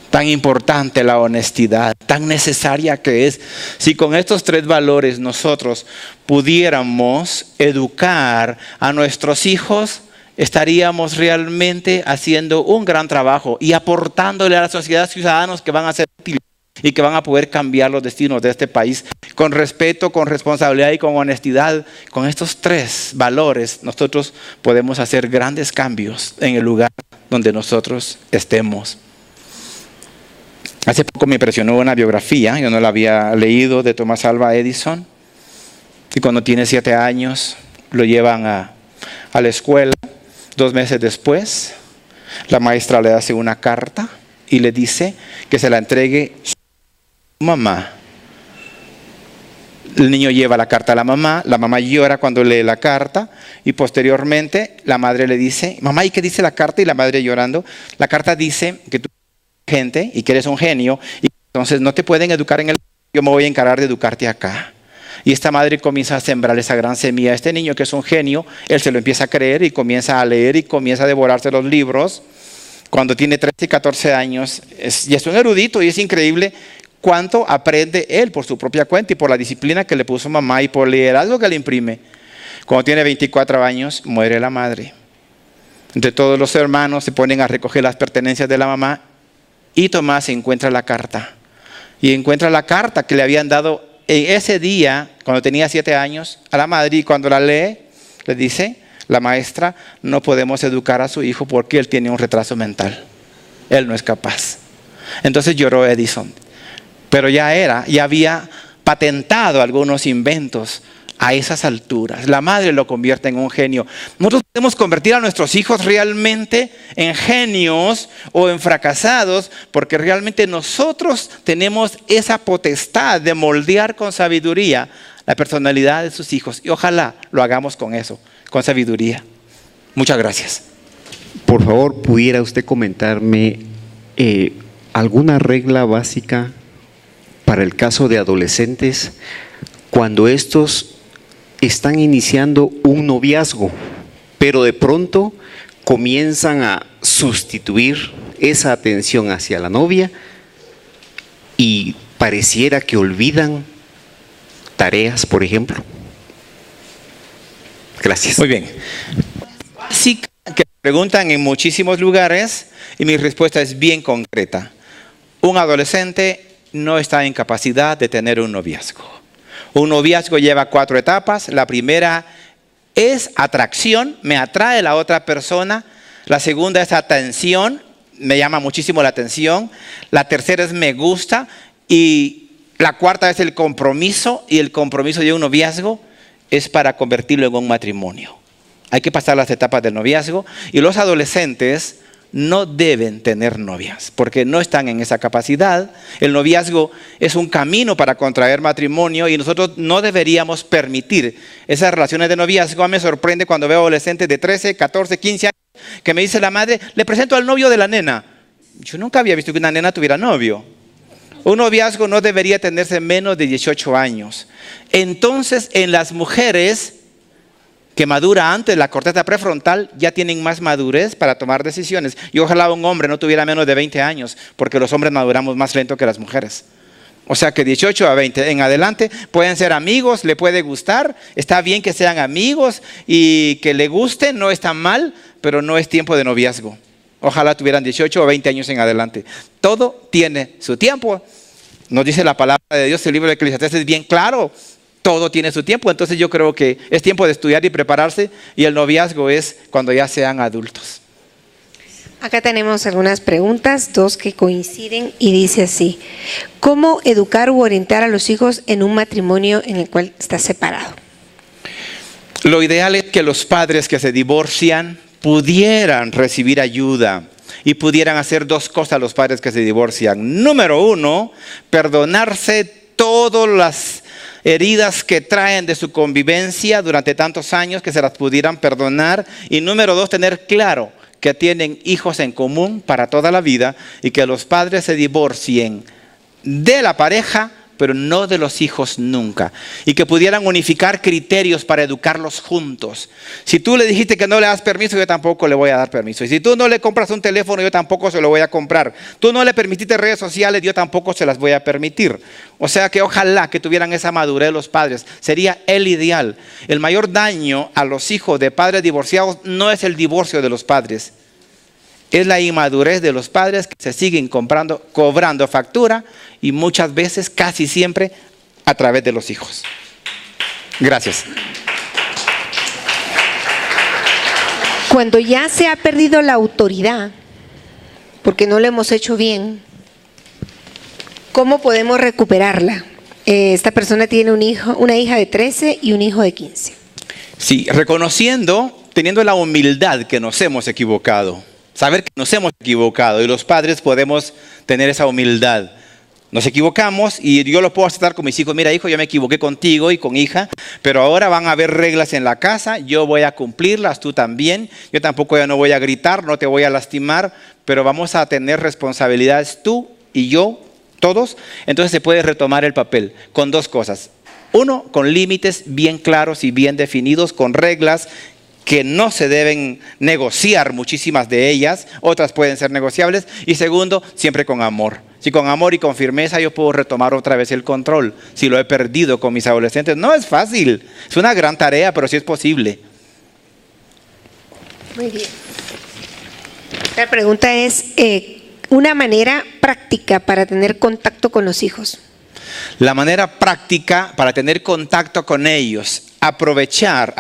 Tan importante la honestidad, tan necesaria que es. Si con estos 3 valores nosotros pudiéramos educar a nuestros hijos, estaríamos realmente haciendo un gran trabajo y aportándole a la sociedad ciudadanos que van a ser útiles. y que van a poder cambiar los destinos de este país con respeto, con responsabilidad y con honestidad. Con estos 3 valores nosotros podemos hacer grandes cambios en el lugar donde nosotros estemos. Hace poco me impresionó una biografía, yo no la había leído, de Thomas Alva Edison. Y cuando tiene 7 años lo llevan a la escuela. 2 meses después, la maestra le hace una carta y le dice que se la entregue a su mamá. El niño lleva la carta a la mamá llora cuando lee la carta y posteriormente la madre le dice, mamá, ¿y qué dice la carta? Y la madre llorando, la carta dice que tú eres gente y que eres un genio y entonces no te pueden educar en el... Yo me voy a encargar de educarte acá. Y esta madre comienza a sembrar esa gran semilla. Este niño que es un genio, él se lo empieza a creer y comienza a leer y comienza a devorarse los libros. Cuando tiene 13 y 14 años, y es un erudito y es increíble cuánto aprende él por su propia cuenta y por la disciplina que le puso mamá y por leer algo que le imprime. Cuando tiene 24 años, muere la madre. Entre todos los hermanos se ponen a recoger las pertenencias de la mamá y Tomás encuentra la carta. Y encuentra la carta que le habían dado en ese día, cuando tenía 7 años, a la madre, y cuando la lee, le dice la maestra, no podemos educar a su hijo porque él tiene un retraso mental. Él no es capaz. Entonces lloró Edison. Pero ya había patentado algunos inventos a esas alturas. La madre lo convierte en un genio. Nosotros podemos convertir a nuestros hijos realmente en genios o en fracasados, porque realmente nosotros tenemos esa potestad de moldear con sabiduría la personalidad de sus hijos. Y ojalá lo hagamos con eso, con sabiduría. Muchas gracias. Por favor, ¿pudiera usted comentarme alguna regla básica para el caso de adolescentes cuando estos están iniciando un noviazgo, pero de pronto comienzan a sustituir esa atención hacia la novia y pareciera que olvidan tareas, por ejemplo? Gracias. Muy bien. Sí, que preguntan en muchísimos lugares y mi respuesta es bien concreta. Un adolescente no está en capacidad de tener un noviazgo. Un noviazgo lleva 4 etapas. La primera es atracción, me atrae la otra persona. La segunda es atención, me llama muchísimo la atención. La tercera es me gusta. Y la cuarta es el compromiso. Y el compromiso de un noviazgo es para convertirlo en un matrimonio. Hay que pasar las etapas del noviazgo. Y los adolescentes no deben tener novias, porque no están en esa capacidad. El noviazgo es un camino para contraer matrimonio y nosotros no deberíamos permitir esas relaciones de noviazgo. A mí me sorprende cuando veo adolescentes de 13, 14, 15 años que me dice la madre, le presento al novio de la nena. Yo nunca había visto que una nena tuviera novio. Un noviazgo no debería tenerse menos de 18 años. Entonces, en las mujeres que madura antes de la corteza prefrontal, ya tienen más madurez para tomar decisiones. Y ojalá un hombre no tuviera menos de 20 años, porque los hombres maduramos más lento que las mujeres. O sea que 18 a 20 en adelante pueden ser amigos, le puede gustar, está bien que sean amigos y que le gusten, no está mal, pero no es tiempo de noviazgo. Ojalá tuvieran 18 o 20 años en adelante. Todo tiene su tiempo. Nos dice la palabra de Dios, el libro de Eclesiastés es bien claro. Todo tiene su tiempo, entonces yo creo que es tiempo de estudiar y prepararse y el noviazgo es cuando ya sean adultos. Acá tenemos algunas preguntas, 2 que coinciden y dice así: ¿cómo educar u orientar a los hijos en un matrimonio en el cual está separado? Lo ideal es que los padres que se divorcian pudieran recibir ayuda y pudieran hacer 2 cosas los padres que se divorcian. Número 1, perdonarse todas las heridas que traen de su convivencia durante tantos años, que se las pudieran perdonar. Y número 2, tener claro que tienen hijos en común para toda la vida y que los padres se divorcien de la pareja, pero no de los hijos nunca. Y que pudieran unificar criterios para educarlos juntos. Si tú le dijiste que no le das permiso, yo tampoco le voy a dar permiso. Y si tú no le compras un teléfono, yo tampoco se lo voy a comprar. Tú no le permitiste redes sociales, yo tampoco se las voy a permitir. O sea que ojalá que tuvieran esa madurez los padres. Sería el ideal. El mayor daño a los hijos de padres divorciados no es el divorcio de los padres. Es la inmadurez de los padres que se siguen cobrando factura y muchas veces, casi siempre, a través de los hijos. Gracias. Cuando ya se ha perdido la autoridad, porque no lo hemos hecho bien, ¿cómo podemos recuperarla? Esta persona tiene una hija de 13 y un hijo de 15. Sí, reconociendo, teniendo la humildad que nos hemos equivocado. Saber que nos hemos equivocado y los padres podemos tener esa humildad. Nos equivocamos y yo lo puedo aceptar con mis hijos. Mira, hijo, yo me equivoqué contigo y con hija, pero ahora van a haber reglas en la casa. Yo voy a cumplirlas, tú también. Yo tampoco ya no voy a gritar, no te voy a lastimar, pero vamos a tener responsabilidades tú y yo, todos. Entonces se puede retomar el papel con dos cosas. Uno, con límites bien claros y bien definidos, con reglas que no se deben negociar, muchísimas de ellas, otras pueden ser negociables. Y segundo, siempre con amor. Si con amor y con firmeza yo puedo retomar otra vez el control, si lo he perdido con mis adolescentes. No es fácil, es una gran tarea, pero sí es posible. Muy bien. La pregunta es, una manera práctica para tener contacto con los hijos. La manera práctica para tener contacto con ellos, aprovechar,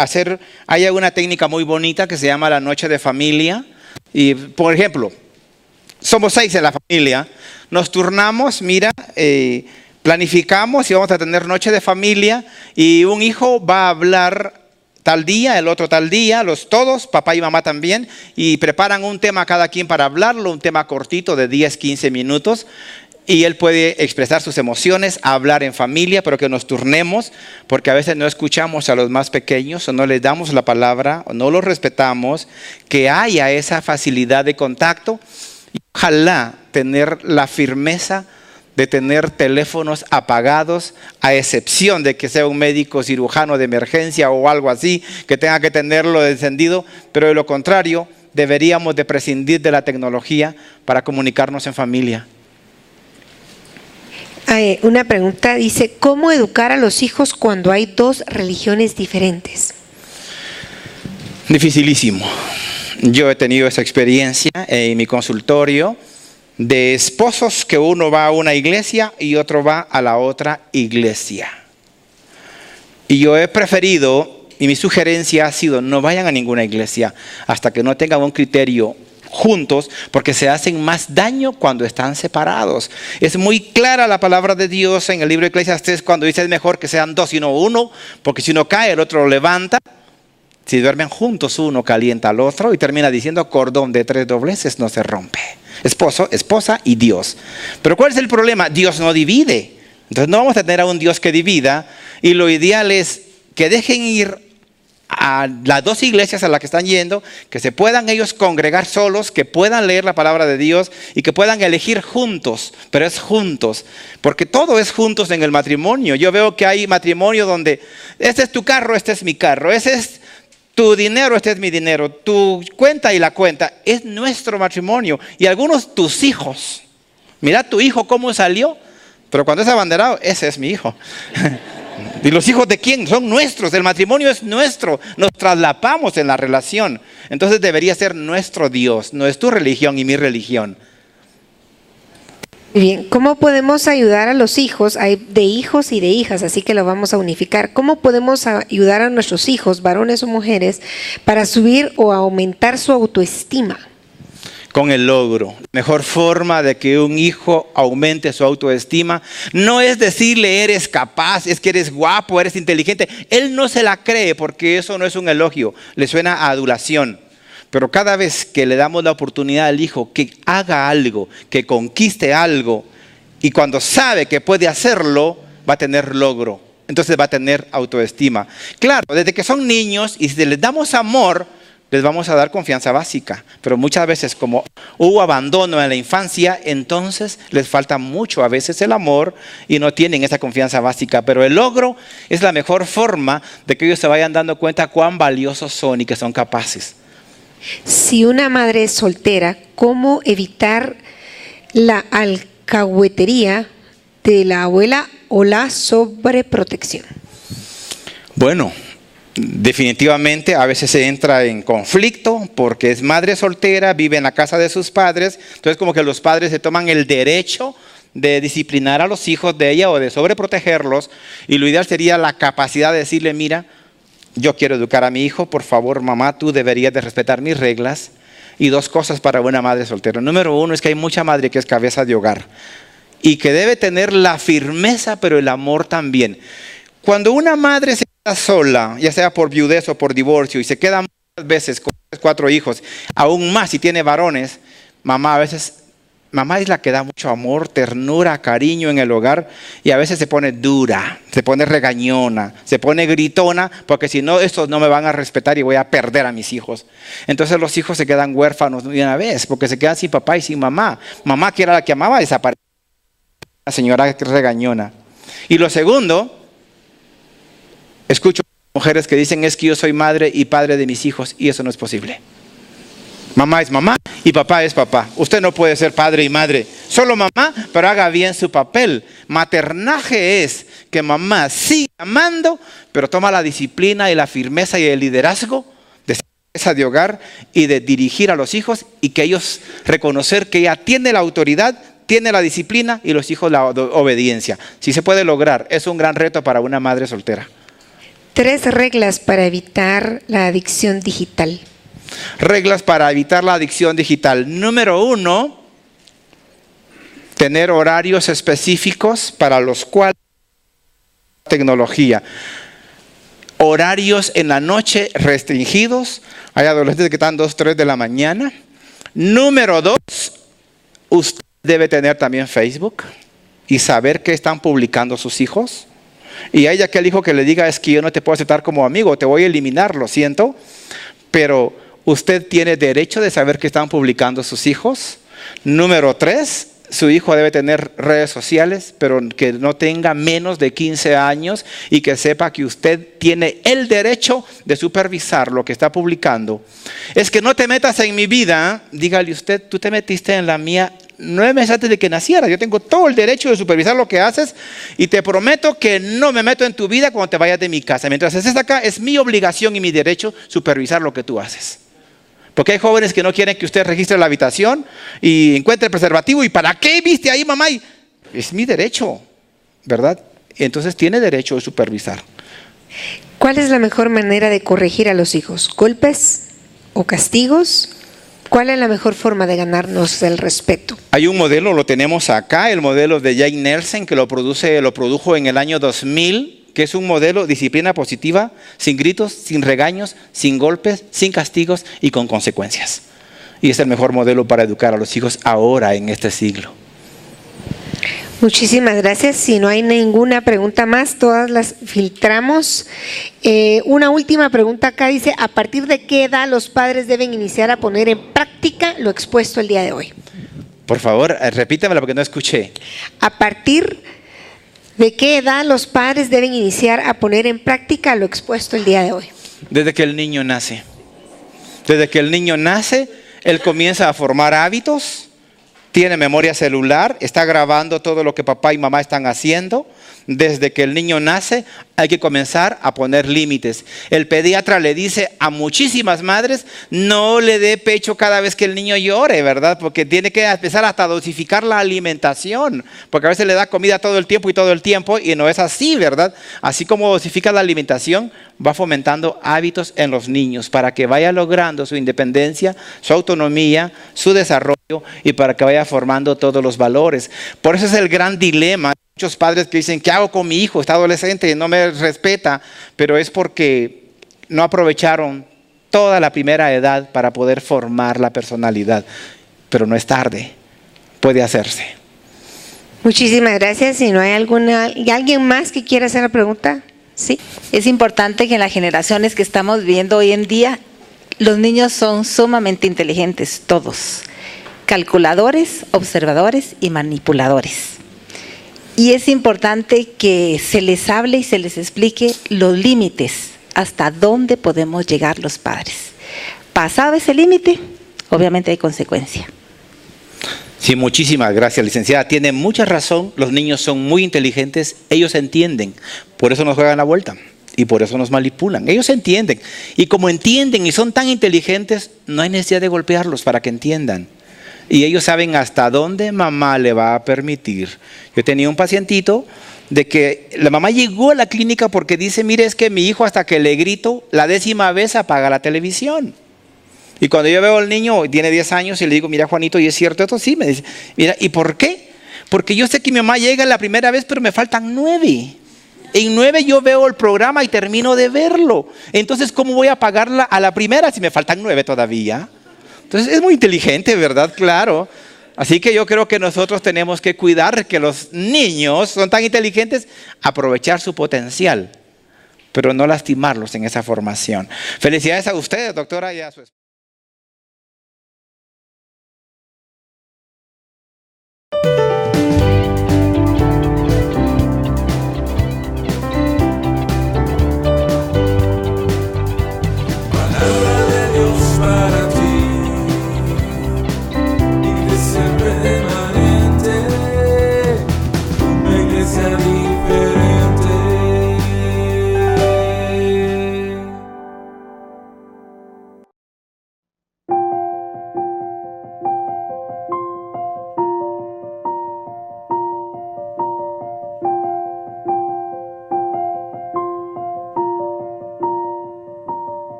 hay una técnica muy bonita que se llama la noche de familia. Y, por ejemplo, somos 6 en la familia, nos turnamos, planificamos y vamos a tener noche de familia y un hijo va a hablar tal día, el otro tal día, todos, papá y mamá también, y preparan un tema cada quien para hablarlo, un tema cortito de 10, 15 minutos. Y él puede expresar sus emociones, hablar en familia, pero que nos turnemos, porque a veces no escuchamos a los más pequeños o no les damos la palabra o no los respetamos, que haya esa facilidad de contacto. Y ojalá tener la firmeza de tener teléfonos apagados, a excepción de que sea un médico cirujano de emergencia o algo así, que tenga que tenerlo encendido, pero de lo contrario, deberíamos de prescindir de la tecnología para comunicarnos en familia. Una pregunta dice, ¿cómo educar a los hijos cuando hay 2 religiones diferentes? Dificilísimo. Yo he tenido esa experiencia en mi consultorio de esposos que uno va a una iglesia y otro va a la otra iglesia. Y yo he preferido, y mi sugerencia ha sido, no vayan a ninguna iglesia hasta que no tengan un criterio juntos, porque se hacen más daño cuando están separados. Es muy clara la palabra de Dios en el libro de Eclesiastés cuando dice es mejor que sean 2 y no 1, porque si uno cae el otro lo levanta. Si duermen juntos uno calienta al otro, y termina diciendo cordón de 3 dobleces no se rompe. Esposo, esposa y Dios. Pero ¿cuál es el problema? Dios no divide. Entonces no vamos a tener a un Dios que divida, y lo ideal es que dejen ir a las 2 iglesias a las que están yendo, que se puedan ellos congregar solos, que puedan leer la palabra de Dios y que puedan elegir juntos, pero es juntos, porque todo es juntos en el matrimonio. Yo veo que hay matrimonio donde este es tu carro, este es mi carro, ese es tu dinero, este es mi dinero, tu cuenta y la cuenta, es nuestro matrimonio. Y algunos tus hijos, mira tu hijo cómo salió, pero cuando es abanderado, ese es mi hijo. ¿Y los hijos de quién? Son nuestros, el matrimonio es nuestro, nos traslapamos en la relación. Entonces debería ser nuestro Dios, no es tu religión y mi religión. Bien, ¿cómo podemos ayudar a los hijos? Hay de hijos y de hijas, así que lo vamos a unificar. ¿Cómo podemos ayudar a nuestros hijos, varones o mujeres, para subir o aumentar su autoestima? Con el logro. La mejor forma de que un hijo aumente su autoestima no es decirle eres capaz, es que eres guapo, eres inteligente. Él no se la cree porque eso no es un elogio, le suena a adulación. Pero cada vez que le damos la oportunidad al hijo que haga algo, que conquiste algo, y cuando sabe que puede hacerlo, va a tener logro. Entonces va a tener autoestima. Claro, desde que son niños y si les damos amor, les vamos a dar confianza básica, pero muchas veces como hubo abandono en la infancia, entonces les falta mucho a veces el amor y no tienen esa confianza básica, pero el logro es la mejor forma de que ellos se vayan dando cuenta cuán valiosos son y que son capaces. Si una madre es soltera, ¿cómo evitar la alcahuetería de la abuela o la sobreprotección? Bueno, Definitivamente a veces se entra en conflicto porque es madre soltera, vive en la casa de sus padres, entonces como que los padres se toman el derecho de disciplinar a los hijos de ella o de sobreprotegerlos, y lo ideal sería la capacidad de decirle: mira, yo quiero educar a mi hijo, por favor mamá, tú deberías de respetar mis reglas. Y dos cosas para una madre soltera. Número uno es que hay mucha madre que es cabeza de hogar y que debe tener la firmeza pero el amor también. Cuando una madre se queda sola, ya sea por viudez o por divorcio, y se queda muchas veces con 4 hijos, aún más si tiene varones, mamá es la que da mucho amor, ternura, cariño en el hogar, y a veces se pone dura, se pone regañona, se pone gritona, porque si no, estos no me van a respetar y voy a perder a mis hijos. Entonces los hijos se quedan huérfanos de una vez, porque se quedan sin papá y sin mamá. Mamá, que era la que amaba, desapareció. La señora regañona. Y lo segundo, escucho mujeres que dicen: es que yo soy madre y padre de mis hijos, y eso no es posible. Mamá es mamá y papá es papá. Usted no puede ser padre y madre, solo mamá, pero haga bien su papel. Maternaje es que mamá siga amando, pero toma la disciplina y la firmeza y el liderazgo de ser cabeza de hogar y de dirigir a los hijos, y que ellos reconocer que ella tiene la autoridad, tiene la disciplina, y los hijos la obediencia. Si se puede lograr, es un gran reto para una madre soltera. 3 reglas para evitar la adicción digital. Reglas para evitar la adicción digital. Número 1, tener horarios específicos para los cuales tecnología. Horarios en la noche restringidos. Hay adolescentes que están 2, 3 de la mañana. Número 2, usted debe tener también Facebook y saber qué están publicando sus hijos. Y hay aquel hijo que le diga: es que yo no te puedo aceptar como amigo, te voy a eliminar, lo siento. Pero usted tiene derecho de saber qué están publicando sus hijos. Número 3, su hijo debe tener redes sociales, pero que no tenga menos de 15 años y que sepa que usted tiene el derecho de supervisar lo que está publicando. Es que no te metas en mi vida. Dígale usted: tú te metiste en la mía 9 meses antes de que naciera. Yo tengo todo el derecho de supervisar lo que haces, y te prometo que no me meto en tu vida cuando te vayas de mi casa. Mientras estés acá, es mi obligación y mi derecho supervisar lo que tú haces. Porque hay jóvenes que no quieren que usted registre la habitación y encuentre el preservativo. ¿Y para qué viste ahí, mamá? Es mi derecho, ¿verdad? Entonces tiene derecho de supervisar. ¿Cuál es la mejor manera de corregir a los hijos? ¿Golpes o castigos? ¿Cuál es la mejor forma de ganarnos el respeto? Hay un modelo, lo tenemos acá, el modelo de Jane Nelson, que lo produjo en el año 2000, que es un modelo disciplina positiva, sin gritos, sin regaños, sin golpes, sin castigos y con consecuencias. Y es el mejor modelo para educar a los hijos ahora, en este siglo. Muchísimas gracias. Si no hay ninguna pregunta más, todas las filtramos. Una última pregunta acá dice: ¿a partir de qué edad los padres deben iniciar a poner en práctica lo expuesto el día de hoy? Por favor, repítamela porque no escuché. ¿A partir de qué edad los padres deben iniciar a poner en práctica lo expuesto el día de hoy? Desde que el niño nace. Desde que el niño nace, él comienza a formar hábitos. Tiene memoria celular, está grabando todo lo que papá y mamá están haciendo. Desde que el niño nace hay que comenzar a poner límites. El pediatra le dice a muchísimas madres: no le dé pecho cada vez que el niño llore, ¿verdad? Porque tiene que empezar hasta a dosificar la alimentación, porque a veces le da comida todo el tiempo y no es así, ¿verdad? Así como dosifica la alimentación, va fomentando hábitos en los niños para que vaya logrando su independencia, su autonomía, su desarrollo, y para que vaya formando todos los valores. Por eso es el gran dilema. Muchos padres que dicen: ¿qué hago con mi hijo? Está adolescente, no me respeta. Pero es porque no aprovecharon toda la primera edad para poder formar la personalidad. Pero no es tarde, puede hacerse. Muchísimas gracias. Si no hay alguien más que quiera hacer la pregunta. Sí. Es importante que en las generaciones que estamos viviendo hoy en día, los niños son sumamente inteligentes, todos. Calculadores, observadores y manipuladores. Y es importante que se les hable y se les explique los límites, hasta dónde podemos llegar los padres. Pasado ese límite, obviamente hay consecuencia. Sí, muchísimas gracias, licenciada. Tiene mucha razón, los niños son muy inteligentes, ellos entienden, por eso nos juegan la vuelta. Y por eso nos manipulan. Ellos entienden. Y como entienden y son tan inteligentes, no hay necesidad de golpearlos para que entiendan. Y ellos saben hasta dónde mamá le va a permitir. Yo tenía un pacientito de que la mamá llegó a la clínica porque dice, mire, es que mi hijo hasta que le grito, la 10ª vez apaga la televisión. Y cuando yo veo al niño, tiene 10 años, y le digo, mira Juanito, ¿y es cierto esto? Sí, me dice, mira, ¿y por qué? Porque yo sé que mi mamá llega la primera vez, pero me faltan 9. En 9 yo veo el programa y termino de verlo. Entonces, ¿cómo voy a pagarla a la primera si me faltan 9 todavía? Entonces, es muy inteligente, ¿verdad? Claro. Así que yo creo que nosotros tenemos que cuidar que los niños son tan inteligentes, aprovechar su potencial, pero no lastimarlos en esa formación. Felicidades a ustedes, doctora, y a su esposa.